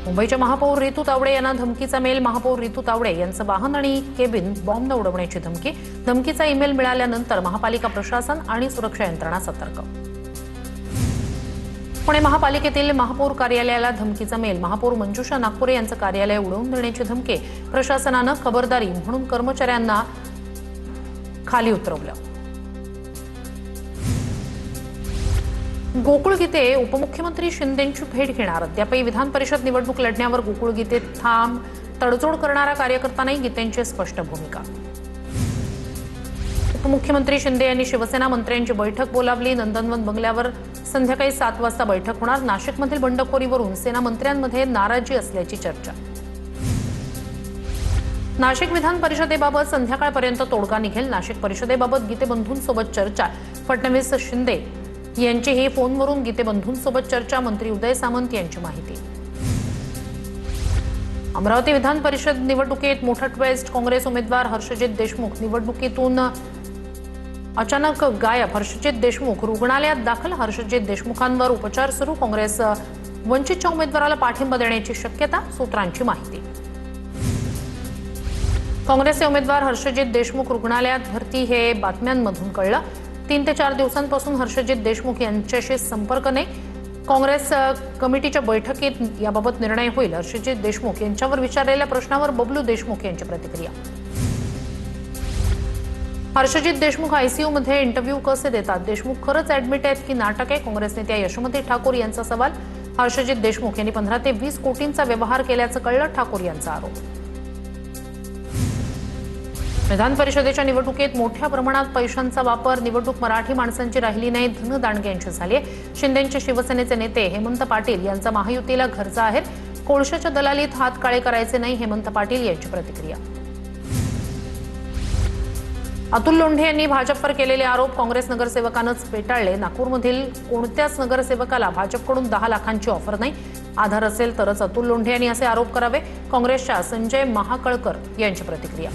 मुंबईच्या महापौर रितू तावडे यांना धमकीचा मेल. महापौर रितू तावडे यांचं वाहन आणि केबिन बॉम्बनं उडवण्याची धमकी. धमकीचा ईमेल मिळाल्यानंतर महापालिका प्रशासन आणि सुरक्षा यंत्रणा सतर्क. पुणे महापालिकेतील महापौर कार्यालयाला धमकीचा मेल. महापौर मंजुषा नागपुरे यांचं कार्यालय उडवून देण्याची धमकी. प्रशासनानं खबरदारी म्हणून कर्मचाऱ्यांना खाली उतरवलं. गोकुळ गीते उपमुख्यमंत्री शिंदेंची भेट घेणार. अद्यापही विधान परिषद निवडणूक लढण्यावर गोकुळ गीते ठाम. तडजोड करणारा कार्यकर्ता नाही, गीतेंची स्पष्ट भूमिका. उपमुख्यमंत्री शिंदे यांनी शिवसेना मंत्र्यांची बैठक बोलावली. नंदनवन बंगल्यावर संध्याकाळी 7 वाजता बैठक होणार. नाशिकमधील बंडखोरीवरून सेना मंत्र्यांमध्ये नाराजी असल्याची चर्चा. नाशिक विधान परिषदेबाबत संध्याकाळपर्यंत तोडगा निघेल. नाशिक परिषदेबाबत गीतेबंधूंसोबत चर्चा. फडणवीस शिंदे यांचीही फोनवरून गीतेबंधूंसोबत चर्चा. मंत्री उदय सामंत यांची माहिती. अमरावती विधान परिषद निवडणुकीत मोठा ट्विस्ट. काँग्रेस उमेदवार हर्षजित देशमुख निवडणुकीतून अचानक गायब. हर्षजित देशमुख रुग्णालयात दाखल. हर्षजित देशमुखांवर उपचार सुरू. काँग्रेस वंचितच्या उमेदवाराला पाठिंबा देण्याची शक्यता. सूत्रांची माहिती. काँग्रेसचे उमेदवार हर्षजित देशमुख रुग्णालयात भरती हे बातम्यांमधून कळलं. 3 ते 4 दिवसांपासून हर्षजित देशमुख यांच्याशी संपर्क नाही. काँग्रेस कमिटीच्या बैठकीत याबाबत निर्णय होईल. हर्षजित देशमुख यांच्यावर विचारलेल्या प्रश्नावर बबलू देशमुख यांची प्रतिक्रिया. हर्षजित देशमुख आयसीयूमध्ये इंटरव्ह्यू कसे देतात? देशमुख खरंच ऍडमिट आहेत की नाटक आहे? काँग्रेस नेत्या यशोमती ठाकूर यांचा सवाल. हर्षजित देशमुख यांनी 15 ते 20 कोटींचा व्यवहार केल्याचं कळलं. ठाकूर यांचा आरोप. विधान परिषदेच्या निवडणुकीत मोठ्या प्रमाणात पैशांचा वापर. निवडणूक मराठी माणसांची राहिली नाही, धनदांडगे यांची झाली. शिंदेचे शिवसेनेचे नेते हेमंत पाटील यांचा महायुतीला घरचा आहे. कोळशाच्या दलालीत हात काळे करायचे नाही, हेमंत पाटील यांची प्रतिक्रिया. अतुल लोंढे यांनी भाजपवर केलेले आरोप काँग्रेस नगरसेवकानंच फेटाळले. नागपूरमधील कोणत्याच नगरसेवकाला भाजपकडून 10 लाखांची ऑफर नाही. आधार असेल तरच अतुल लोंढे यांनी असे आरोप करावे. काँग्रेसच्या संजय महाकळकर यांची प्रतिक्रिया.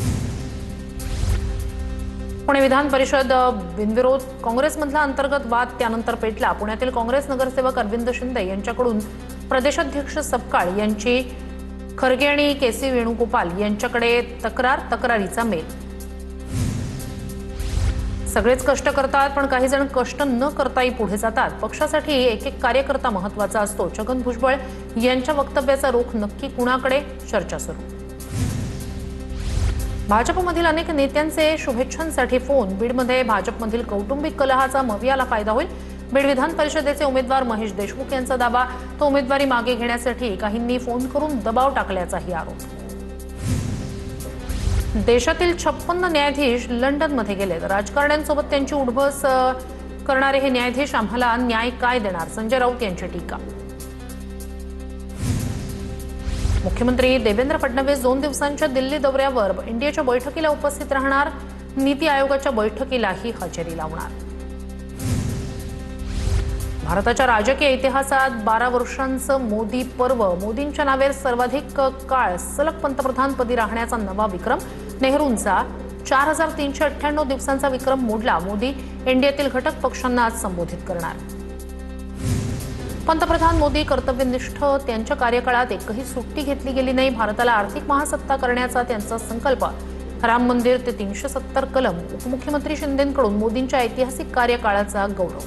पुणे विधान परिषद बिनविरोध. काँग्रेसमधला अंतर्गत वाद त्यानंतर पेटला. पुण्यातील काँग्रेस नगरसेवक अरविंद शिंदे यांच्याकडून प्रदेशाध्यक्ष सपकाळ यांची खरगे आणि केसी वेणुगोपाल यांच्याकडे तक्रारीचा मेल. सगळेच कष्ट करतात, पण काही जण कष्ट न करताही पुढे जातात. पक्षासाठी एक कार्यकर्ता महत्वाचा असतो. छगन भुजबळ यांच्या वक्तव्याचा रुख नक्की कुणाकडे? चर्चा सुरू. भाजपमधील अनेक नेत्यांचे शुभेच्छांसाठी फोन. बीडमध्ये भाजपमधील कौटुंबिक कलहाचा मवियाला फायदा होईल. बीड विधान परिषदेचे उमेदवार महेश देशमुख यांचा दावा. तो उमेदवारी मागे घेण्यासाठी काहींनी फोन करून दबाव टाकल्याचाही आरोप. देशातील 56 न्यायाधीश लंडनमध्ये गेलेत. राजकारण्यांसोबत त्यांची उठबस करणारे हे न्यायाधीश आम्हाला न्याय काय देणार? संजय राऊत यांची टीका. मुख्यमंत्री देवेंद्र फडणवीस 2 दिवसांच्या दिल्ली दौऱ्यावर. इंडियाच्या बैठकीला उपस्थित राहणार. नीती आयोगाच्या बैठकीलाही हजेरी लावणार. भारताच्या राजकीय इतिहासात 12 वर्षांचं मोदी पर्व. मोदींच्या नावे सर्वाधिक काळ सलग पंतप्रधानपदी राहण्याचा नवा विक्रम. नेहरूंचा 4398 दिवसांचा विक्रम मोडला. मोदी इंडियातील घटक पक्षांना आज संबोधित करणार. पंतप्रधान मोदी कर्तव्यनिष्ठ. त्यांच्या कार्यकाळात एकही सुट्टी घेतली गेली नाही. भारताला आर्थिक महासत्ता करण्याचा त्यांचा संकल्प. राम मंदिर ते 370 कलम. उपमुख्यमंत्री शिंदेंकडून मोदींच्या ऐतिहासिक कार्यकाळाचा गौरव.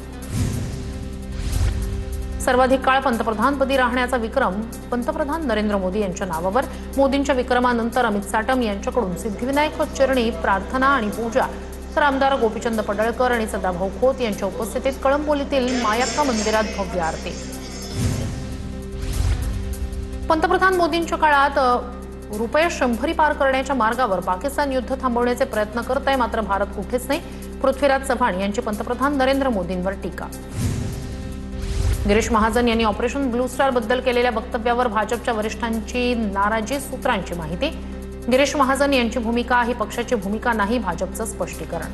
सर्वाधिक काळ पंतप्रधानपदी राहण्याचा विक्रम पंतप्रधान नरेंद्र मोदी यांच्या नावावर. मोदींच्या विक्रमानंतर अमित साटम यांच्याकडून सिद्धिविनायक चरणी प्रार्थना आणि पूजा. तर आमदार गोपीचंद पडळकर आणि सदाभाऊ खोत यांच्या उपस्थितीत कळंबोलीतील मायाक्का मंदिरात भव्य आरती. पंतप्रधान मोदींच्या काळात रुपये 100 पार करण्याच्या मार्गावर. पाकिस्तान युद्ध थांबवण्याचे प्रयत्न करत आहे, मात्र भारत कुठेच नाही. पृथ्वीराज चव्हाण यांची पंतप्रधान नरेंद्र मोदींवर टीका. गिरीश महाजन यांनी ऑपरेशन ब्लू स्टार बद्दल केलेल्या वक्तव्यावर भाजपच्या वरिष्ठांची नाराजी. सूत्रांची माहिती. गिरीश महाजन यांची भूमिका ही पक्षाची भूमिका नाही, भाजपचं स्पष्टीकरण.